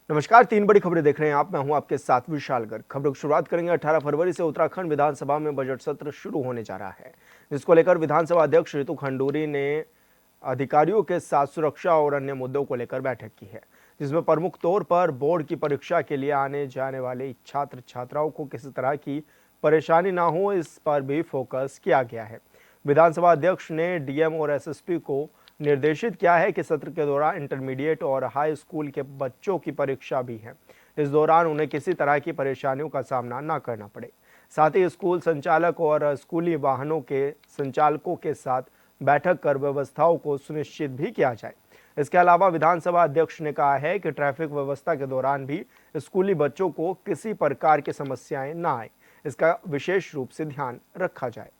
नमस्कार। 3 बड़ी खबरें देख रहे हैं आप। मैं हूं आपके साथ विशाल गर्ग। खबरों की शुरुआत करेंगे। 18 फरवरी से उत्तराखंड विधानसभा में बजट सत्र शुरू होने जा रहा है, जिसको लेकर विधानसभा अध्यक्ष रितु खंडूरी ने अधिकारियों के साथ सुरक्षा और अन्य मुद्दों को लेकर बैठक की है, जिसमें प्रमुख तौर पर बोर्ड की परीक्षा के लिए आने जाने वाले छात्र छात्राओं को किसी तरह की परेशानी ना हो, इस पर भी फोकस किया गया है। विधानसभा अध्यक्ष ने डीएम और एसएसपी को निर्देशित किया है कि सत्र के दौरान इंटरमीडिएट और हाई स्कूल के बच्चों की परीक्षा भी है। इस दौरान उन्हें किसी तरह की परेशानियों का सामना न करना पड़े। साथ ही स्कूल संचालक और स्कूली वाहनों के संचालकों के साथ बैठक कर व्यवस्थाओं को सुनिश्चित भी किया जाए। इसके अलावा विधानसभा अध्यक्ष ने कहा है कि ट्रैफिक व्यवस्था के दौरान भी स्कूली बच्चों को किसी प्रकार की समस्याएं न आए, इसका विशेष रूप से ध्यान रखा जाए।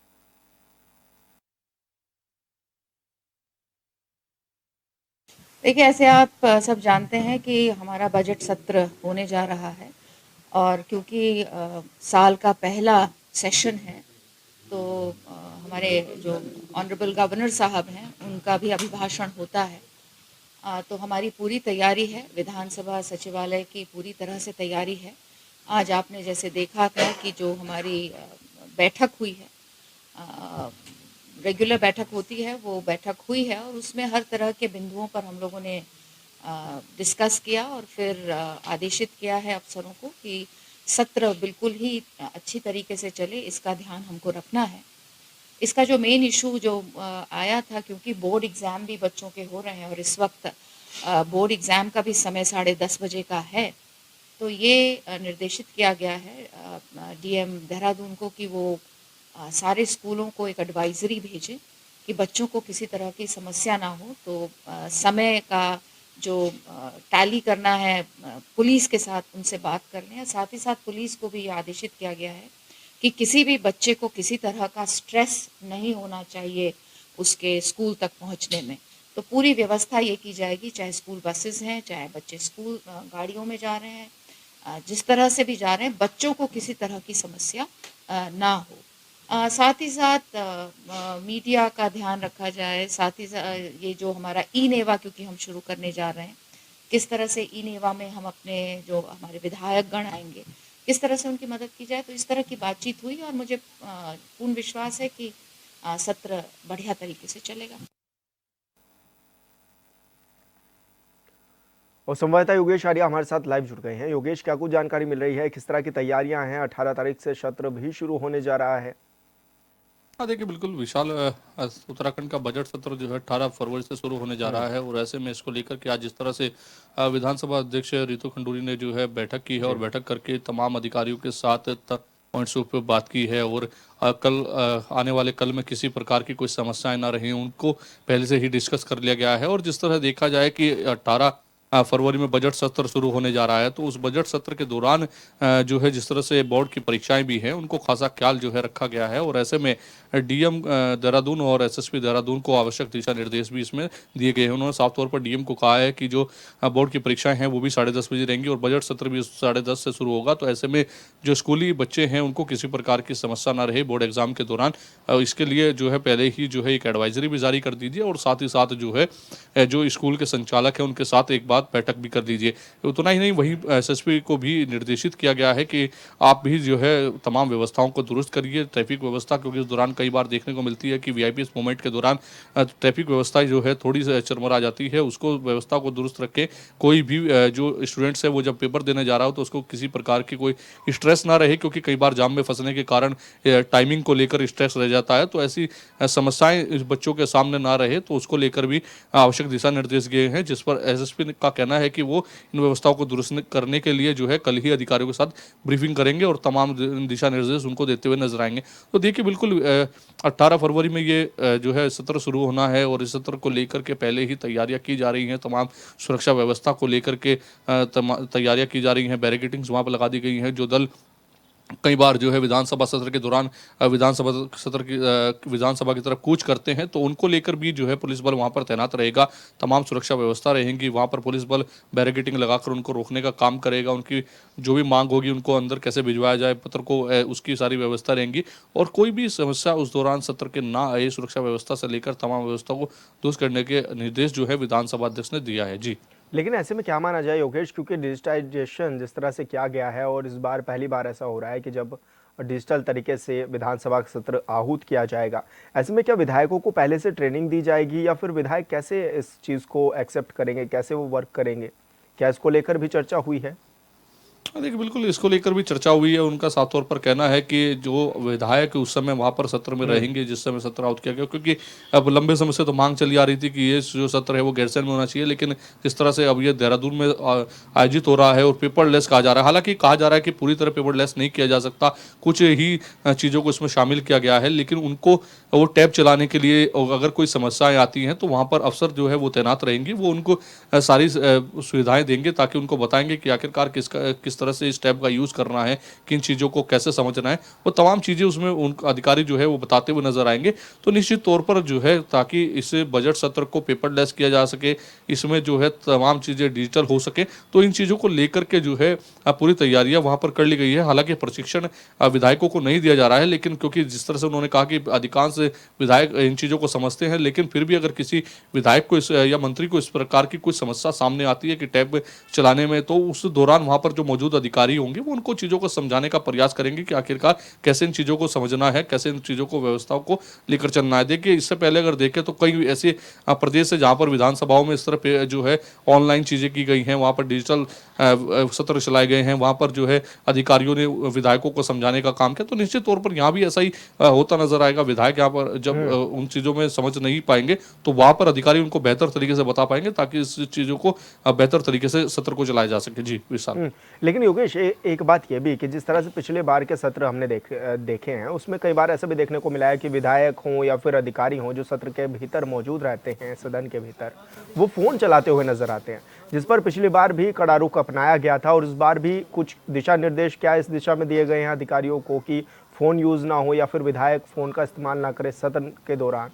देखिए, ऐसे आप सब जानते हैं कि हमारा बजट सत्र होने जा रहा है और क्योंकि साल का पहला सेशन है, तो हमारे जो ऑनरेबल गवर्नर साहब हैं उनका भी अभिभाषण होता है। तो हमारी पूरी तैयारी है, विधानसभा सचिवालय की पूरी तरह से तैयारी है। आज आपने जैसे देखा था कि जो हमारी बैठक हुई है, रेगुलर बैठक होती है, वो बैठक हुई है और उसमें हर तरह के बिंदुओं पर हम लोगों ने डिस्कस किया और फिर आदेशित किया है अफसरों को कि सत्र बिल्कुल ही अच्छी तरीके से चले, इसका ध्यान हमको रखना है। इसका जो मेन इशू जो आया था, क्योंकि बोर्ड एग्ज़ाम भी बच्चों के हो रहे हैं और इस वक्त बोर्ड एग्ज़ाम का भी समय 10:30 बजे का है, तो ये निर्देशित किया गया है डीएम देहरादून को कि वो सारे स्कूलों को एक एडवाइजरी भेजें कि बच्चों को किसी तरह की समस्या ना हो। तो समय का जो टैली करना है, पुलिस के साथ उनसे बात कर लें। साथ ही साथ पुलिस को भी आदेशित किया गया है कि किसी भी बच्चे को किसी तरह का स्ट्रेस नहीं होना चाहिए उसके स्कूल तक पहुंचने में। तो पूरी व्यवस्था ये की जाएगी, चाहे स्कूल बसेस हैं, चाहे बच्चे स्कूल गाड़ियों में जा रहे हैं, जिस तरह से भी जा रहे हैं, बच्चों को किसी तरह की समस्या ना हो। साथ ही साथ मीडिया का ध्यान रखा जाए। साथ ही ये जो हमारा ई नेवा, क्योंकि हम शुरू करने जा रहे हैं, किस तरह से ई नेवा में हम अपने जो हमारे विधायक गण आएंगे, किस तरह से उनकी मदद की जाए। तो इस तरह की बातचीत हुई और मुझे पूर्ण विश्वास है कि सत्र बढ़िया तरीके से चलेगा। और संवाददाता योगेश आर्या हमारे साथ लाइव जुड़ गए हैं। योगेश, क्या कुछ जानकारी मिल रही है? किस तरह की तैयारियां हैं? 18 तारीख से सत्र भी शुरू होने जा रहा है। हाँ, देखिए बिल्कुल विशाल उत्तराखंड का बजट सत्र जो है 18 फरवरी से शुरू होने जा रहा है और ऐसे में इसको लेकर के आज जिस तरह से विधानसभा अध्यक्ष रितु खंडूरी ने जो है बैठक की है और बैठक करके तमाम अधिकारियों के साथ पॉइंट्स पे बात की है और कल आने वाले कल में किसी प्रकार की कोई समस्याएं ना रही उनको पहले से ही डिस्कस कर लिया गया है। और जिस तरह देखा जाए कि 18 फरवरी में बजट सत्र शुरू होने जा रहा है, तो उस बजट सत्र के दौरान जो है जिस तरह से बोर्ड की परीक्षाएं भी हैं उनको खासा ख्याल जो है रखा गया है और ऐसे में डीएम देहरादून और एसएसपी देहरादून को आवश्यक दिशा निर्देश भी इसमें दिए गए हैं। उन्होंने साफ तौर पर डीएम को कहा है कि जो बोर्ड की परीक्षाएं हैं वो भी 10:30 बजे रहेंगी और बजट सत्र भी 10:30 से शुरू होगा। तो ऐसे में जो स्कूली बच्चे हैं उनको किसी प्रकार की समस्या ना रहे बोर्ड एग्जाम के दौरान, इसके लिए जो है पहले ही जो है एक एडवाइजरी भी जारी कर दीजिए और साथ ही साथ जो है जो स्कूल के संचालक हैं उनके साथ एक बार बैठक भी कर दीजिए। उतना ही नहीं, वहीं एसएसपी को भी निर्देशित किया गया है कि आप भी जो है तमाम व्यवस्थाओं को दुरुस्त करिए, ट्रैफिक व्यवस्था, क्योंकि इस दौरान कई बार देखने को मिलती है कि वीआईपी मोमेंट के दौरान ट्रैफिक व्यवस्था जो है थोड़ी सी चरमरा जाती है। उसको व्यवस्था को दुरुस्त रखें। कोई भी जो स्टूडेंट्स है वो जब पेपर देने जा रहा हो तो उसको किसी प्रकार की कोई स्ट्रेस ना रहे, क्योंकि कई बार जाम में फंसने के कारण टाइमिंग को लेकर स्ट्रेस रह जाता है। तो ऐसी समस्याएं इस बच्चों के सामने ना रहे, तो उसको लेकर भी आवश्यक दिशा निर्देश दिए हैं, जिस पर एसएसपी का कहना है कि वो इन व्यवस्थाओं को दुरुस्त करने के लिए जो है कल ही अधिकारियों के साथ ब्रीफिंग करेंगे और तमाम दिशा निर्देश उनको देते हुए नजर आएंगे। तो देखिए बिल्कुल 18 फरवरी में ये जो है सत्र शुरू होना है और इस सत्र को लेकर के पहले ही तैयारियां की जा रही हैं। तमाम सुरक्षा व्यवस्था को लेकर के तैयारियां की जा रही हैं। बैरिकेडिंग्स वहाँ पर लगा दी गई हैं। जो दल कई बार जो है विधानसभा सत्र के दौरान विधानसभा की तरफ कूच करते हैं, तो उनको लेकर भी जो है पुलिस बल वहां पर तैनात रहेगा। तमाम सुरक्षा व्यवस्था रहेंगी। वहां पर पुलिस बल बैरिकेडिंग लगाकर उनको रोकने का काम करेगा। उनकी जो भी मांग होगी उनको अंदर कैसे भिजवाया जाए पत्र को, उसकी सारी व्यवस्था रहेंगी और कोई भी समस्या उस दौरान सत्र के ना आए, सुरक्षा व्यवस्था से लेकर तमाम व्यवस्था को दुरुस्त करने के निर्देश जो है विधानसभा अध्यक्ष ने दिया है। जी। लेकिन ऐसे में क्या माना जाए योगेश, क्योंकि डिजिटाइजेशन जिस तरह से किया गया है और इस बार पहली बार ऐसा हो रहा है कि जब डिजिटल तरीके से विधानसभा का सत्र आहूत किया जाएगा, ऐसे में क्या विधायकों को पहले से ट्रेनिंग दी जाएगी या फिर विधायक कैसे इस चीज़ को एक्सेप्ट करेंगे, कैसे वो वर्क करेंगे? क्या इसको लेकर भी चर्चा हुई है? हाँ, देखिए बिल्कुल इसको लेकर भी चर्चा हुई है। उनका साफ तौर पर कहना है कि जो विधायक उस समय वहां पर सत्र में रहेंगे जिस समय सत्र आउट किया गया, क्योंकि अब लंबे समय से तो मांग चली आ रही थी कि ये जो सत्र है वो गैरसैंण में होना चाहिए, लेकिन जिस तरह से अब ये देहरादून में आयोजित हो रहा है और पेपरलेस कहा जा रहा है, हालांकि कहा जा रहा है कि पूरी तरह पेपरलेस नहीं किया जा सकता, कुछ ही चीज़ों को इसमें शामिल किया गया है, लेकिन उनको वो टैब चलाने के लिए अगर कोई समस्याएं आती हैं तो वहाँ पर अफसर जो है वो तैनात रहेंगे, वो उनको सारी सुविधाएं देंगे, ताकि उनको बताएंगे कि आखिरकार किस तरह से इस टैब का यूज़ करना है, किन चीज़ों को कैसे समझना है, वो तमाम चीज़ें उसमें उन अधिकारी जो है वो बताते हुए नजर आएंगे। तो निश्चित तौर पर जो है, ताकि इस बजट सत्र को पेपरलेस किया जा सके, इसमें जो है तमाम चीज़ें डिजिटल हो सके, तो इन चीज़ों को लेकर के जो है पूरी तैयारियां वहां पर कर ली गई है। हालांकि प्रशिक्षण विधायकों को नहीं दिया जा रहा है, लेकिन क्योंकि जिस तरह से उन्होंने कहा कि अधिकांश विधायक इन चीज़ों को समझते हैं, लेकिन फिर भी अगर किसी विधायक को या मंत्री को इस प्रकार की कोई समस्या सामने आती है कि टैब चलाने में, तो उस दौरान वहां पर जो मौजूद अधिकारी होंगे वो उनको चीज़ों को समझाने का प्रयास करेंगे कि आखिरकार कैसे इन चीज़ों को समझना है, कैसे इन चीज़ों को व्यवस्थाओं को लेकर चलना है। देखिए इससे पहले अगर देखें तो कई ऐसे प्रदेश है जहाँ पर विधानसभाओं में इस तरह जो है ऑनलाइन चीज़ें की गई हैं, वहाँ पर डिजिटल सत्र चलाए गए हैं, वहाँ पर जो है अधिकारियों ने विधायकों को समझाने का काम किया। तो निश्चित तौर पर यहाँ भी ऐसा ही होता नजर आएगा। विधायक यहाँ पर जब उन चीज़ों में समझ नहीं पाएंगे तो वहाँ पर अधिकारी उनको बेहतर तरीके से बता पाएंगे, ताकि इस चीज़ों को बेहतर तरीके से सत्र को चलाया जा सके। जी विशाल। लेकिन योगेश, एक बात ये भी कि जिस तरह से पिछले बार के सत्र हमने देखे हैं, उसमें कई बार ऐसा भी देखने को मिला है कि विधायक हों या फिर अधिकारी हों जो सत्र के भीतर मौजूद रहते हैं, सदन के भीतर, वो फ़ोन चलाते हुए नजर आते हैं, जिस पर पिछली बार भी कड़ा रुख अपनाया गया था और इस बार भी कुछ दिशा निर्देश क्या इस दिशा में दिए गए हैं अधिकारियों को कि फ़ोन यूज़ ना हो या फिर विधायक फ़ोन का इस्तेमाल ना करे सदन के दौरान?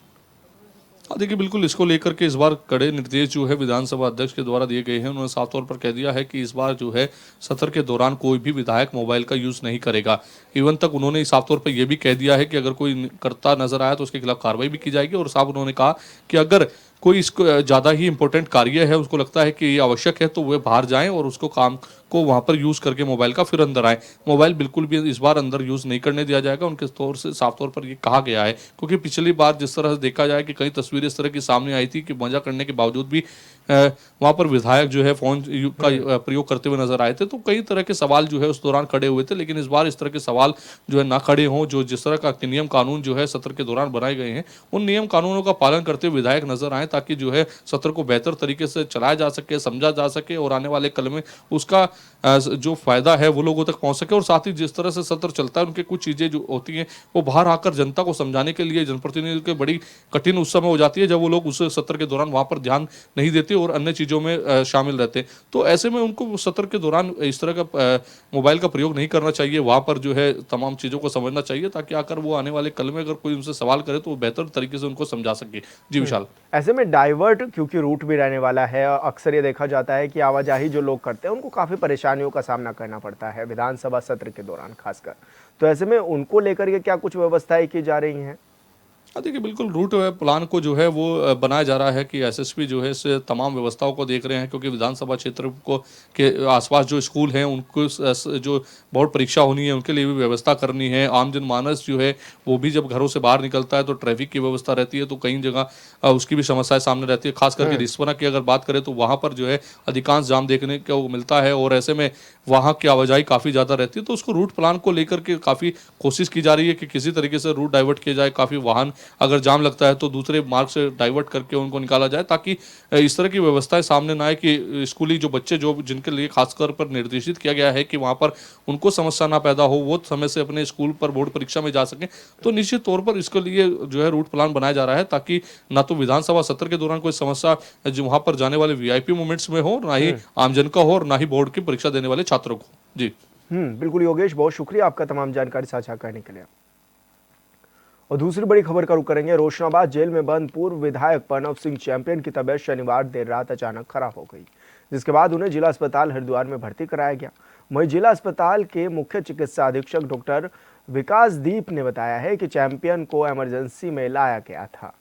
हाँ, देखिए बिल्कुल इसको लेकर के इस बार कड़े निर्देश जो है विधानसभा अध्यक्ष के द्वारा दिए गए हैं। उन्होंने साफ तौर पर कह दिया है कि इस बार जो है सत्र के दौरान कोई भी विधायक मोबाइल का यूज़ नहीं करेगा। इवन तक उन्होंने साफ तौर पर यह भी कह दिया है कि अगर कोई करता नजर आया तो उसके खिलाफ कार्रवाई भी की जाएगी। और साफ उन्होंने कहा कि अगर कोई इसको ज़्यादा ही इंपॉर्टेंट कार्य है, उसको लगता है कि ये आवश्यक है, तो वे बाहर जाएं और उसको काम को वहां पर यूज़ करके मोबाइल का फिर अंदर आए। मोबाइल बिल्कुल भी इस बार अंदर यूज़ नहीं करने दिया जाएगा, उनके तौर से साफ तौर पर ये कहा गया है। क्योंकि पिछली बार जिस तरह से देखा जाए कि कई तस्वीरें इस तरह की सामने आई थी कि मजा करने के बावजूद भी वहां पर विधायक जो है फोन का प्रयोग करते हुए नजर आए थे। तो कई तरह के सवाल जो है उस दौरान खड़े हुए थे, लेकिन इस बार इस तरह के सवाल जो है ना खड़े हों। जो जिस तरह का नियम कानून जो है सत्र के दौरान बनाए गए हैं, उन नियम कानूनों का पालन करते हुए विधायक नजर आए, ताकि जो है सत्र को बेहतर तरीके से चलाया जा सके, समझा जा सके और आने वाले कल में उसका जो फायदा है वो लोगों तक पहुंच सके। और साथ ही जिस तरह से सत्र चलता है, उनके कुछ चीजें जो होती हैं वो बाहर आकर जनता को समझाने के लिए जनप्रतिनिधियों के बड़ी कठिन उस समय हो जाती है जब वो लोग उस सत्र के दौरान वहां पर ध्यान नहीं देते और अन्य चीजों में शामिल रहते। तो ऐसे में उनको सत्र के दौरान इस तरह का मोबाइल का प्रयोग नहीं करना चाहिए, वहां पर जो है तमाम चीजों को समझना चाहिए, ताकि आकर वो आने वाले कल में अगर कोई उनसे सवाल करे तो वो बेहतर तरीके से उनको समझा सके। जी विशाल। ऐसे में डाइवर्ट क्योंकि रूट भी रहने वाला है, अक्सर ये देखा जाता है कि आवाजाही जो लोग करते हैं उनको काफ़ी परेशानियों का सामना करना पड़ता है विधानसभा सत्र के दौरान खासकर। तो ऐसे में उनको लेकर के क्या कुछ व्यवस्थाएं की जा रही हैं? देखिए बिल्कुल रूट प्लान को जो है वो बनाया जा रहा है कि एसएसपी जो है इस तमाम व्यवस्थाओं को देख रहे हैं, क्योंकि विधानसभा क्षेत्र को के आसपास जो स्कूल हैं उनको जो बोर्ड परीक्षा होनी है उनके लिए भी व्यवस्था करनी है। आम जनमानस जो है वो भी जब घरों से बाहर निकलता है तो ट्रैफिक की व्यवस्था रहती है, तो कई जगह उसकी भी समस्याएं सामने रहती है। खास करके रिस्पना की अगर बात करें तो वहाँ पर जो है अधिकांश जाम देखने को मिलता है और ऐसे में वहाँ की आवाजाही काफ़ी ज़्यादा रहती है। तो उसको रूट प्लान को लेकर के काफ़ी कोशिश की जा रही है कि किसी तरीके से रूट डाइवर्ट किया जाए। काफ़ी वाहन अगर जाम लगता है तो दूसरे मार्ग से डाइवर्ट करके उनको निकाला जाए, ताकि इस तरह की व्यवस्थाएं सामने ना आए कि स्कूली जो बच्चे जो जिनके लिए खासकर पर निर्देशित किया गया है कि वहां पर उनको समस्या ना पैदा हो, वो समय से अपने स्कूल पर बोर्ड परीक्षा में जा सकें। तो निश्चित तौर पर इसके लिए जो है रूट प्लान बनाया जा रहा है, ताकि ना तो विधानसभा सत्र के दौरान कोई समस्या जो वहां पर जाने वाले वीआईपी मोमेंट्स में हो, ना ही आमजन का हो और ना ही बोर्ड की परीक्षा देने वाले छात्रों को। जी बिल्कुल योगेश, बहुत शुक्रिया आपका तमाम जानकारी साझा करने के लिए। और दूसरी बड़ी खबर का रुख करेंगे। रोशनाबाद जेल में बंद पूर्व विधायक प्रणव सिंह चैंपियन की तबीयत शनिवार देर रात अचानक खराब हो गई, जिसके बाद उन्हें जिला अस्पताल हरिद्वार में भर्ती कराया गया। वहीं जिला अस्पताल के मुख्य चिकित्सा अधीक्षक डॉक्टर विकासदीप ने बताया है कि चैंपियन को इमरजेंसी में लाया गया था।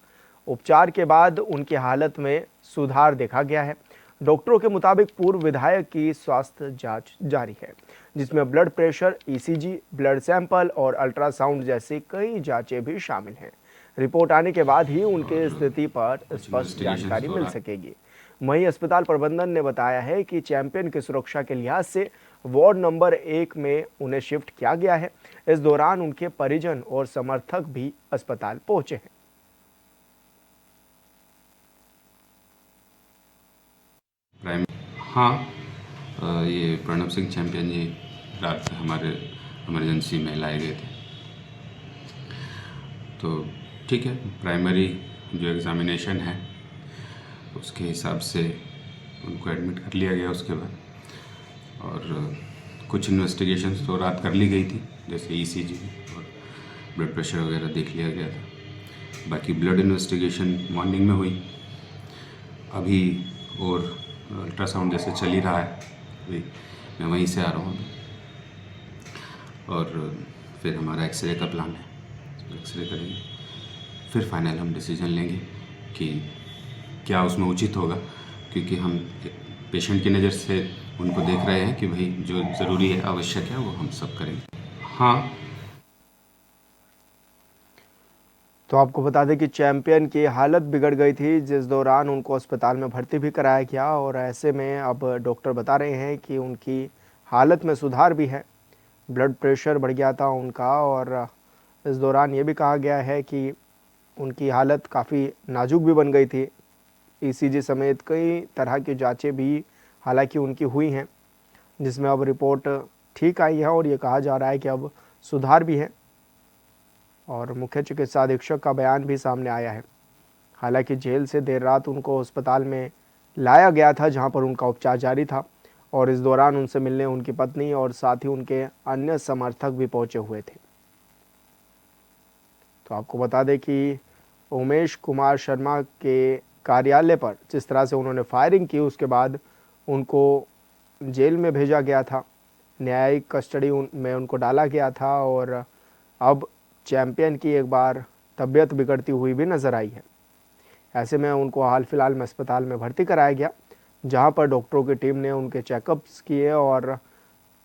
उपचार के बाद उनकी हालत में सुधार देखा गया है। डॉक्टरों के मुताबिक पूर्व विधायक की स्वास्थ्य जांच जारी है, जिसमें blood pressure, ECG, blood sample और अल्ट्रासाउंड जैसी कई जांचें भी शामिल हैं। रिपोर्ट आने के बाद ही उनके स्थिति पर स्पष्ट जानकारी मिल सकेगी। वहीं अस्पताल प्रबंधन ने बताया है कि चैंपियन की सुरक्षा के लिहाज से वार्ड नंबर 1 में उन्हें शिफ्ट किया गया है। इस दौरान उनके परिजन और समर्थक भी अस्पताल पहुंचे हैं। हाँ, ये प्रणब सिंह चैंपियन जी रात हमारे इमरजेंसी में लाए गए थे। तो ठीक है, प्राइमरी जो एग्ज़ामिनेशन है उसके हिसाब से उनको एडमिट कर लिया गया। उसके बाद और कुछ इन्वेस्टिगेशंस तो रात कर ली गई थी, जैसे ईसीजी और ब्लड प्रेशर वगैरह देख लिया गया था। बाकी ब्लड इन्वेस्टिगेशन मॉर्निंग में हुई अभी, और अल्ट्रासाउंड जैसे चल ही रहा है अभी, मैं वहीं से आ रहा हूँ। और फिर हमारा एक्सरे का प्लान है, एक्सरे करेंगे, फिर फाइनल हम डिसीजन लेंगे कि क्या उसमें उचित होगा, क्योंकि हम पेशेंट की नज़र से उनको देख रहे हैं कि भाई जो ज़रूरी है, आवश्यक है, वो हम सब करेंगे। हाँ, तो आपको बता दें कि चैंपियन की हालत बिगड़ गई थी, जिस दौरान उनको अस्पताल में भर्ती भी कराया गया और ऐसे में अब डॉक्टर बता रहे हैं कि उनकी हालत में सुधार भी है। ब्लड प्रेशर बढ़ गया था उनका और इस दौरान ये भी कहा गया है कि उनकी हालत काफ़ी नाजुक भी बन गई थी। ईसीजी समेत कई तरह की जांचें भी हालांकि उनकी हुई हैं, जिसमें अब रिपोर्ट ठीक आई है और ये कहा जा रहा है कि अब सुधार भी है। और मुख्य चिकित्सा अधीक्षक का बयान भी सामने आया है। हालांकि जेल से देर रात उनको अस्पताल में लाया गया था, जहां पर उनका उपचार जारी था और इस दौरान उनसे मिलने उनकी पत्नी और साथ ही उनके अन्य समर्थक भी पहुंचे हुए थे। तो आपको बता दें कि उमेश कुमार शर्मा के कार्यालय पर जिस तरह से उन्होंने फायरिंग की, उसके बाद उनको जेल में भेजा गया था, न्यायिक कस्टडी में उनको डाला गया था और अब चैंपियन की एक बार तबीयत बिगड़ती हुई भी नज़र आई है। ऐसे में उनको हाल फिलहाल में अस्पताल में भर्ती कराया गया, जहां पर डॉक्टरों की टीम ने उनके चेकअप्स किए और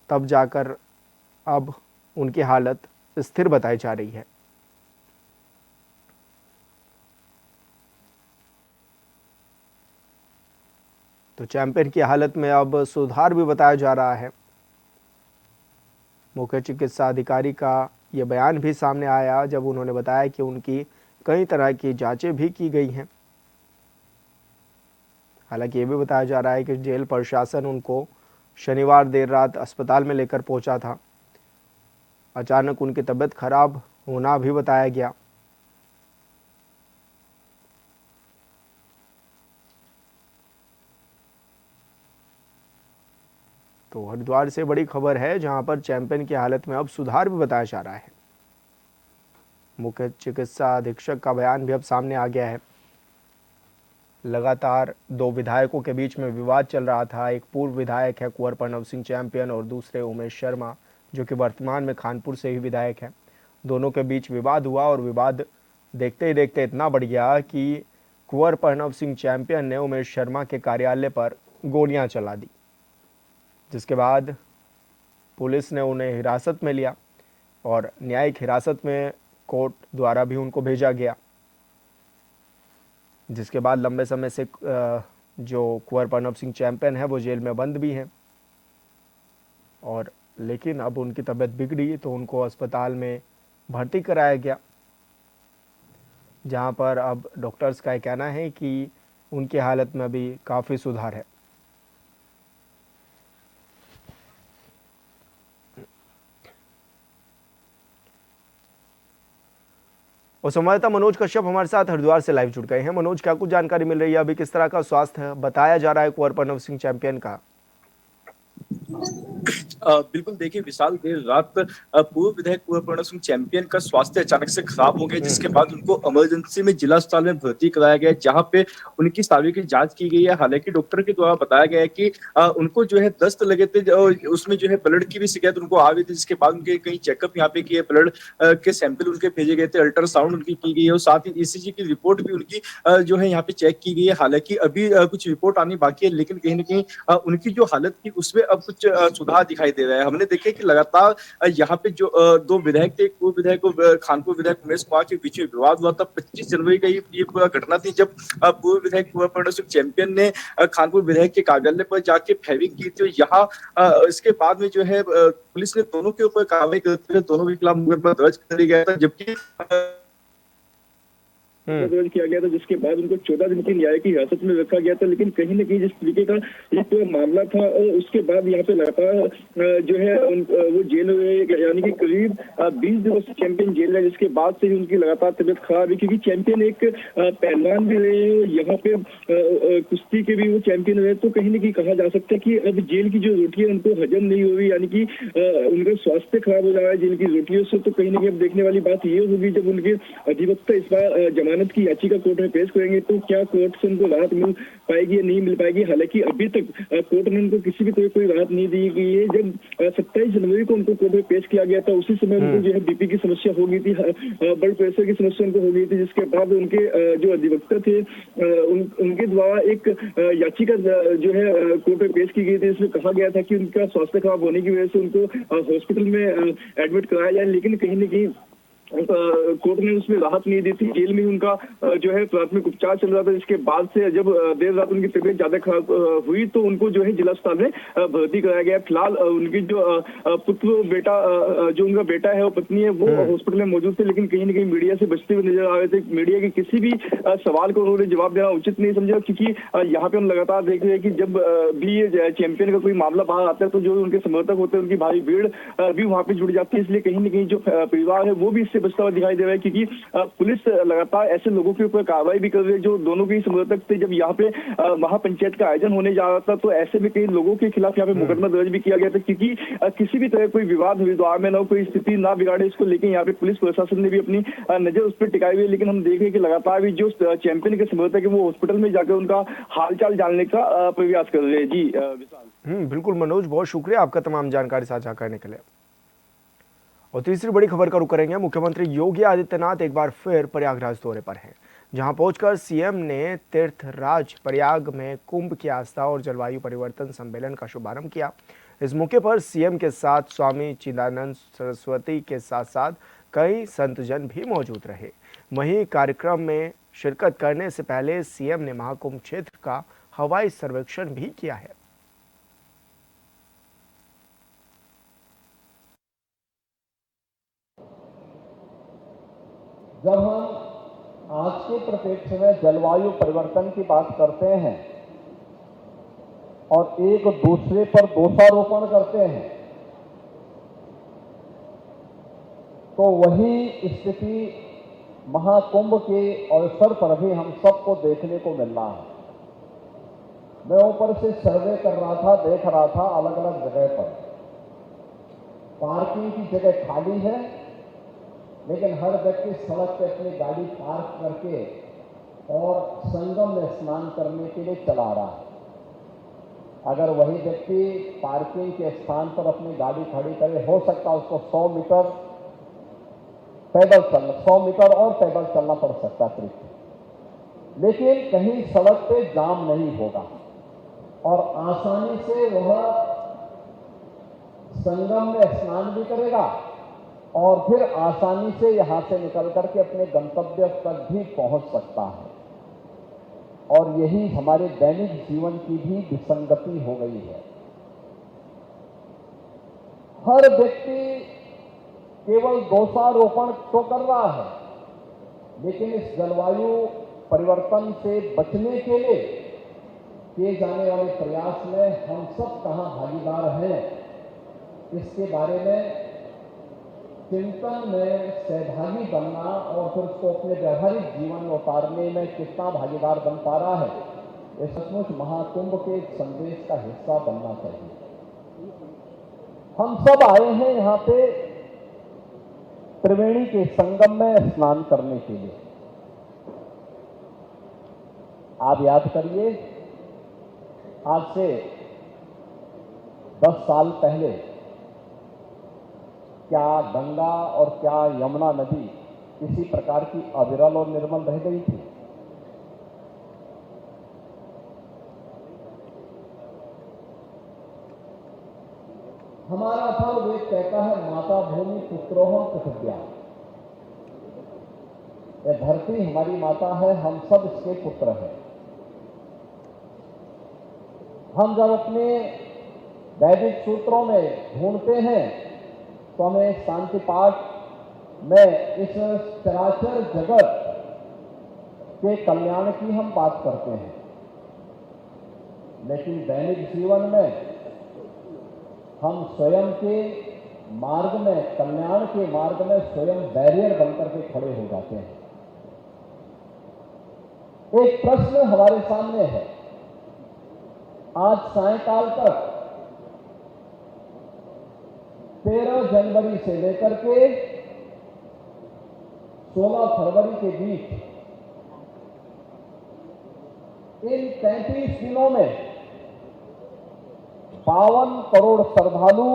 तब जाकर अब उनकी हालत स्थिर बताई जा रही है। तो चैंपियन की हालत में अब सुधार भी बताया जा रहा है। मुख्य चिकित्सा अधिकारी का ये बयान भी सामने आया जब उन्होंने बताया कि उनकी कई तरह की जांचें भी की गई हैं। हालांकि ये भी बताया जा रहा है कि जेल प्रशासन उनको शनिवार देर रात अस्पताल में लेकर पहुंचा था। अचानक उनकी तबीयत खराब होना भी बताया गया। तो हरिद्वार से बड़ी खबर है, जहां पर चैंपियन की हालत में अब सुधार भी बताया जा रहा है। मुख्य चिकित्सा अधीक्षक का बयान भी अब सामने आ गया है। लगातार दो विधायकों के बीच में विवाद चल रहा था। एक पूर्व विधायक है कुंवर प्रणब सिंह चैंपियन और दूसरे उमेश शर्मा, जो कि वर्तमान में खानपुर से ही विधायक है। दोनों के बीच विवाद हुआ और विवाद देखते ही देखते इतना बढ़ गया कि कुंवर प्रणब सिंह चैंपियन ने उमेश शर्मा के कार्यालय पर गोलियां चला दी, जिसके बाद पुलिस ने उन्हें हिरासत में लिया और न्यायिक हिरासत में कोर्ट द्वारा भी उनको भेजा गया, जिसके बाद लंबे समय से जो कुंवर प्रणब सिंह चैंपियन है वो जेल में बंद भी हैं। और लेकिन अब उनकी तबीयत बिगड़ी तो उनको अस्पताल में भर्ती कराया गया, जहां पर अब डॉक्टर्स का कहना है कि उनकी हालत में अभी काफ़ी सुधार है। और संवाददाता मनोज कश्यप हमारे साथ हरिद्वार से लाइव जुड़ गए हैं। मनोज, क्या कुछ जानकारी मिल रही है, अभी किस तरह का स्वास्थ्य बताया जा रहा है कुंवर प्रणब सिंह चैंपियन का? बिल्कुल देखिए विशाल, देर रात पूर्व विधायक पूर्ण सिंह चैंपियन का स्वास्थ्य अचानक से खराब हो गया, जिसके बाद उनको इमरजेंसी में जिला अस्पताल में भर्ती कराया गया, जहां पे उनकी शारीरिक की जांच की गई है। हालांकि डॉक्टर के द्वारा बताया गया है कि उनको जो है दस्त लगे थे और उसमें जो है ब्लड की भी शिकायत उनको आ गई थी, जिसके बाद उनके कई चेकअप यहाँ पे किए, ब्लड के सैंपल उनके भेजे गए थे, अल्ट्रासाउंड उनकी की गई है और साथ ही ईसीजी की रिपोर्ट भी उनकी जो है यहाँ पे चेक की गई है। हालांकि अभी कुछ रिपोर्ट आनी बाकी है, लेकिन कहीं ना कहीं उनकी जो हालत थी उसमें अब कुछ सुधार दिखाई दे रहा है। हमने देखे कि लगातार यहाँ पे जो दो विधायक थे, पूर्व विधायक और खानपुर विधायक उमेश कुमार के बीच में विवाद हुआ था। 25 जनवरी का ये पूरा घटना थी, जब पूर्व विधायक पूर्ण सिंह चैंपियन ने खानपुर विधायक के कार्यालय पर जाके फायरिंग की थी। यहाँ इसके बाद में जो है पुलिस ने दोनों के ऊपर कार्रवाई करते हुए दोनों के खिलाफ मुकदमा दर्ज कर दिया गया था, जबकि दर्ज किया गया था, जिसके बाद उनको 14 दिन की न्यायिक हिरासत में रखा गया था। लेकिन कहीं न कहीं जिस तरीके का ये पूरा मामला था और उसके बाद यहाँ पे लगातार जो है वो जेल में, यानी कि करीब 20 दिनों से चैंपियन जेल है, जिसके बाद से ही उनकी लगातार तबियत खराब है, क्योंकि चैंपियन एक पहलवान भी रहे हैं, यहाँ पे कुश्ती के भी वो चैंपियन रहे। तो कहीं न कहीं कहा जा सकता है कि अब जेल की जो रोटी है उनको हजम नहीं हो रही, यानी कि उनका स्वास्थ्य खराब हो जा रहा है जेल की रोटियों से। तो कहीं न कहीं अब देखने वाली बात ये होगी, जब उनके अधिवक्ता इस बार जमानत की याचिका कोर्ट में पेश करेंगे, तो क्या कोर्ट से उनको राहत मिल पाएगी या नहीं मिल पाएगी। हालांकि अभी तक कोर्ट ने उनको किसी भी तरह कोई राहत नहीं दी गई है। जब 27 जनवरी को उनको कोर्ट में पेश किया गया था, उसी समय उनको जो है बीपी की समस्या हो गई थी, ब्लड प्रेशर की समस्या उनको हो गई थी, जिसके बाद उनके जो अधिवक्ता थे उनके द्वारा एक याचिका जो है कोर्ट में पेश की गई थी। इसमें कहा गया था कि उनका स्वास्थ्य खराब होने की वजह से उनको हॉस्पिटल में एडमिट कराया जाए, लेकिन कहीं न कहीं कोर्ट ने उसमें राहत नहीं दी थी। जेल में उनका जो है प्राथमिक उपचार चल रहा था, जिसके बाद से जब देर रात उनकी तबीयत ज्यादा खराब हुई तो उनको जो है जिला अस्पताल में भर्ती कराया गया। फिलहाल उनकी जो पुत्र बेटा जो उनका बेटा है और पत्नी है वो हॉस्पिटल में मौजूद थे, लेकिन कहीं न कहीं मीडिया से बचते हुए नजर आ रहे थे। मीडिया के किसी भी सवाल को उन्होंने जवाब देना उचित नहीं समझा, क्योंकि यहाँ पे हम लगातार देख रहे हैं कि जब भी ये चैंपियन का कोई मामला बाहर आता है तो जो उनके समर्थक होते हैं उनकी भारी भीड़ भी वहाँ पे जुड़ जाती है। इसलिए कहीं न कहीं जो परिवार है वो भी इससे बचता हुआ दिखाई दे रहा है, क्योंकि पुलिस लगातार ऐसे लोगों के ऊपर कार्रवाई भी कर रही है जो दोनों के ही समर्थक थे। जब यहाँ पे महापंचायत का आयोजन होने जा रहा था तो ऐसे में कई लोगों के खिलाफ यहाँ पे मुकदमा दर्ज भी किया गया था, क्योंकि किसी भी तरह कोई विवाद हरिद्वार में ना कोई स्थिति ना बिगाड़े, इसको लेकर यहाँ पे पुलिस प्रशासन ने भी अपनी नजर उस पर टिकाई हुई है। लेकिन हम देख रहे हैं कि लगातार भी जो चैंपियन के समर्थक है वो हॉस्पिटल में जाकर उनका हालचाल जानने का प्रयास कर रहे हैं। जी विशाल। बिल्कुल मनोज, बहुत शुक्रिया आपका तमाम जानकारी साझा करने के लिए। और तीसरी बड़ी खबर का रुख करेंगे। मुख्यमंत्री योगी आदित्यनाथ एक बार फिर प्रयागराज दौरे पर हैं, जहां पहुंचकर सीएम ने तीर्थराज प्रयाग में कुंभ की आस्था और जलवायु परिवर्तन सम्मेलन का शुभारंभ किया। इस मौके पर सीएम के साथ स्वामी चिदानंद सरस्वती के साथ साथ कई संतजन भी मौजूद रहे। वहीं कार्यक्रम में शिरकत करने से पहले सीएम ने महाकुंभ क्षेत्र का हवाई सर्वेक्षण भी किया है। जब हम आज के परिप्रेक्ष्य में जलवायु परिवर्तन की बात करते हैं और एक दूसरे पर दोषारोपण करते हैं, तो वही स्थिति महाकुंभ के अवसर पर भी हम सबको देखने को मिल रहा है। मैं ऊपर से सर्वे कर रहा था, देख रहा था अलग अलग जगह पर पार्किंग की जगह खाली है, लेकिन हर व्यक्ति सड़क पे अपनी गाड़ी पार्क करके और संगम में स्नान करने के लिए चला रहा है। अगर वही व्यक्ति पार्किंग के स्थान पर अपनी गाड़ी खड़ी करे, हो सकता है उसको 100 मीटर पैदल चलना, 100 मीटर और पैदल चलना पड़ सकता है अतिरिक्त, लेकिन कहीं सड़क पे जाम नहीं होगा और आसानी से वह संगम में स्नान भी करेगा और फिर आसानी से यहां से निकल करके अपने गंतव्य तक भी पहुंच सकता है। और यही हमारे दैनिक जीवन की भी विसंगति हो गई है। हर व्यक्ति केवल दोषारोपण तो कर रहा है, लेकिन इस जलवायु परिवर्तन से बचने के लिए किए जाने वाले प्रयास में हम सब कहां भागीदार हैं, इसके बारे में चिंतन में सहभागी बनना और फिर उसको अपने व्यावहारिक जीवन में उतारने में कितना भागीदार बन पा रहा है, ये सचमुच महाकुंभ के एक संदेश का हिस्सा बनना चाहिए। हम सब आए हैं यहाँ पे त्रिवेणी के संगम में स्नान करने के लिए। आप याद करिए, आज से 10 साल पहले क्या गंगा और क्या यमुना नदी इसी प्रकार की अविरल और निर्मल रह गई थी? हमारा अथर्ववेद कहता है, माता भूमि पुत्रोहम पृथिव्या। यह धरती हमारी माता है, हम सब इसके पुत्र हैं। हम जब अपने वैदिक सूत्रों में ढूंढते हैं तो हमें शांति पाठ में इस चराचर जगत के कल्याण की हम बात करते हैं, लेकिन दैनिक जीवन में हम स्वयं के मार्ग में, कल्याण के मार्ग में स्वयं बैरियर बनकर के खड़े हो जाते हैं। एक प्रश्न हमारे सामने है। आज सायंकाल तक 13 जनवरी से लेकर के 16 फरवरी के बीच इन 33 दिनों में 52 करोड़ श्रद्धालु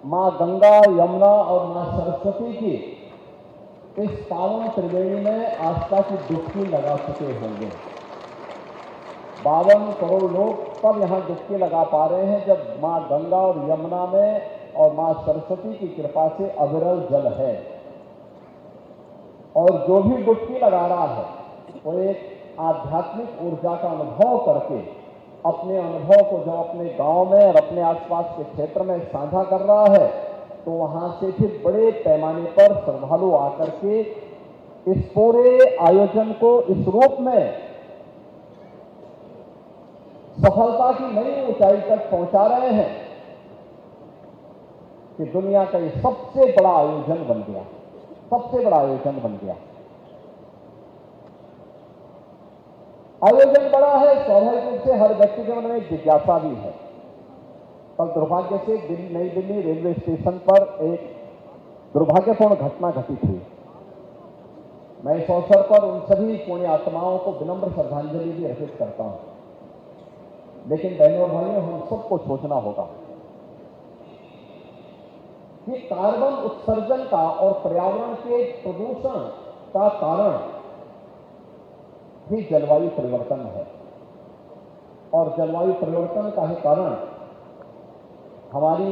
मां गंगा, यमुना और मां सरस्वती की इस पावन त्रिवेणी में आस्था की डुबकी लगा चुके होंगे। 52 करोड़ लोग तब यहां डुबकी लगा पा रहे हैं जब मां गंगा और यमुना में और मां सरस्वती की कृपा से अविरल जल है। और जो भी डुबकी लगा रहा है वो एक आध्यात्मिक ऊर्जा का अनुभव करके अपने अनुभव को जब अपने गांव में और अपने आसपास के क्षेत्र में साझा कर रहा है, तो वहां से फिर बड़े पैमाने पर श्रद्धालु आकर के इस पूरे आयोजन को इस रूप में सफलता की नई ऊंचाई तक पहुंचा रहे हैं कि दुनिया का ये सबसे बड़ा आयोजन बन गया, सबसे बड़ा आयोजन बन गया। आयोजन बड़ा है, स्वाभाविक रूप से हर व्यक्ति के मन में एक जिज्ञासा भी है। कल दुर्भाग्य से नई दिल्ली रेलवे स्टेशन पर एक दुर्भाग्यपूर्ण घटना घटित हुई। मैं इस अवसर पर उन सभी पुण्य आत्माओं को विनम्र श्रद्धांजलि भी अर्पित करता हूं, लेकिन बहनों और भाइयों, हम सबको सोचना होगा कि कार्बन उत्सर्जन का और पर्यावरण के प्रदूषण का कारण भी जलवायु परिवर्तन है। और जलवायु परिवर्तन का ही कारण हमारी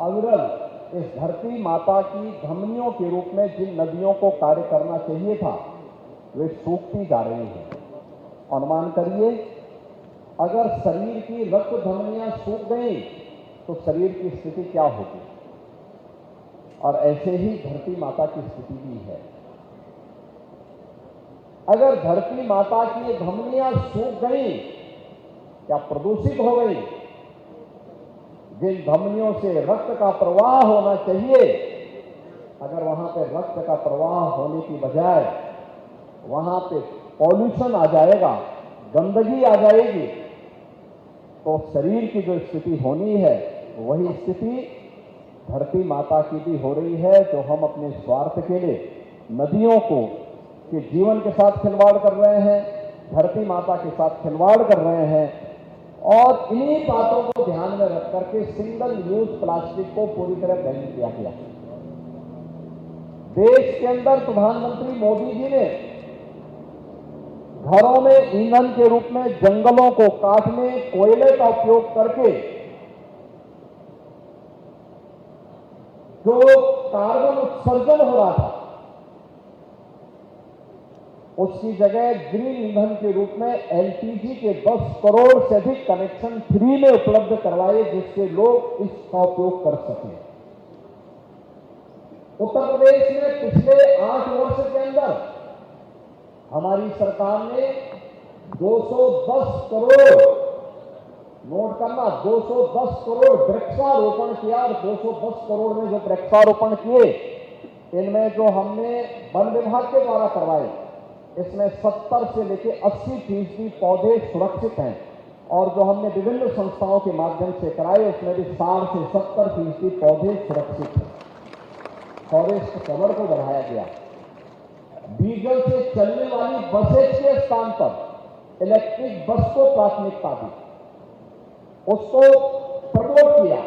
अविरल इस धरती माता की धमनियों के रूप में जिन नदियों को कार्य करना चाहिए था, वे सूखती जा रही हैं। अनुमान करिए, अगर शरीर की रक्त धमनियां सूख गई तो शरीर की स्थिति क्या होगी? और ऐसे ही धरती माता की स्थिति भी है। अगर धरती माता की धमनियां सूख गई या प्रदूषित हो गई, जिन धमनियों से रक्त का प्रवाह होना चाहिए, अगर वहां पे रक्त का प्रवाह होने की बजाय वहां पे पॉल्यूशन आ जाएगा, गंदगी आ जाएगी, तो शरीर की जो स्थिति होनी है वही स्थिति धरती माता की भी हो रही है, जो हम अपने स्वार्थ के लिए नदियों को के जीवन के साथ खिलवाड़ कर रहे हैं, धरती माता के साथ खिलवाड़ कर रहे हैं। और इन्हीं बातों को ध्यान में रख करके सिंगल यूज प्लास्टिक को पूरी तरह बैन किया गया। देश के अंदर प्रधानमंत्री मोदी जी ने घरों में ईंधन के रूप में जंगलों को काटने, कोयले का उपयोग करके जो कार्बन उत्सर्जन हो रहा था, उसकी जगह ग्रीन ईंधन के रूप में एलपीजी के 10 करोड़ से अधिक कनेक्शन फ्री में उपलब्ध करवाए, जिससे लोग इसका उपयोग कर सकें। उत्तर प्रदेश में पिछले 8 वर्ष के अंदर हमारी सरकार ने 210 करोड़, नोट करना, 210 करोड़ वृक्षारोपण किया। और 210 करोड़ में जो वृक्षारोपण किए, इनमें जो हमने वन विभाग के द्वारा करवाए, इसमें 70 से लेकर 80% पौधे सुरक्षित हैं। और जो हमने विभिन्न संस्थाओं के माध्यम से कराए उसमें भी 60 से 70% पौधे सुरक्षित हैं। फॉरेस्ट कवर को बढ़ाया गया। डीजल से चलने वाली बसेज के स्थान पर इलेक्ट्रिक बस को प्राथमिकता दी, उसको प्रमोट किया,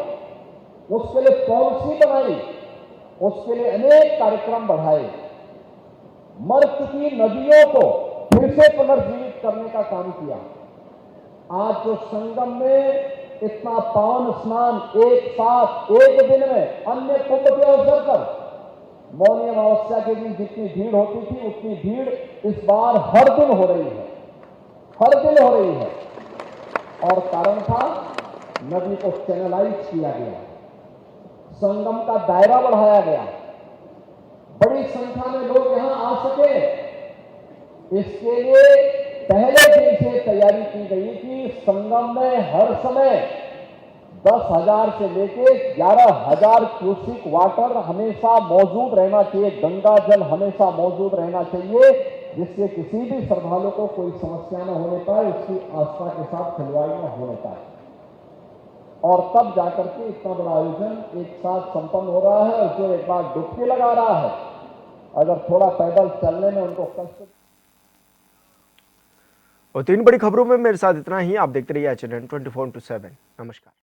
उसके लिए पॉलिसी बनाई, उसके लिए अनेक कार्यक्रम बढ़ाए। मर चुकी नदियों को फिर से पुनर्जीवित करने का काम किया। आज जो संगम में इतना पावन स्नान एक साथ एक दिन में अन्य कुंभ के अवसर पर मौनी अमावस्या के दिन जितनी भीड़ होती थी उतनी भीड़ इस बार हर दिन हो रही है, हर दिन हो रही है। और कारण था नदी को चैनलाइज किया गया, संगम का दायरा बढ़ाया गया, बड़ी संख्या में लोग यहां आ सके। इसके लिए पहले दिन से तैयारी की गई कि संगम में हर समय 10,000 से लेके 11,000 क्यूसिक वाटर हमेशा मौजूद रहना चाहिए, गंगा जल हमेशा मौजूद रहना चाहिए, जिससे किसी भी श्रद्धालु को कोई समस्या न होने पाए, उसकी आस्था के साथ खिलवाड़ न होने पाए। और तब जाकर के इतना बड़ा आयोजन एक साथ संपन्न हो रहा है। और जो एक बार डुबकी लगा रहा है, अगर थोड़ा पैदल चलने में उनको कष्ट। और 3 बड़ी खबरों में मेरे साथ इतना ही। आप देखते रहिए HNN 24/7। नमस्कार।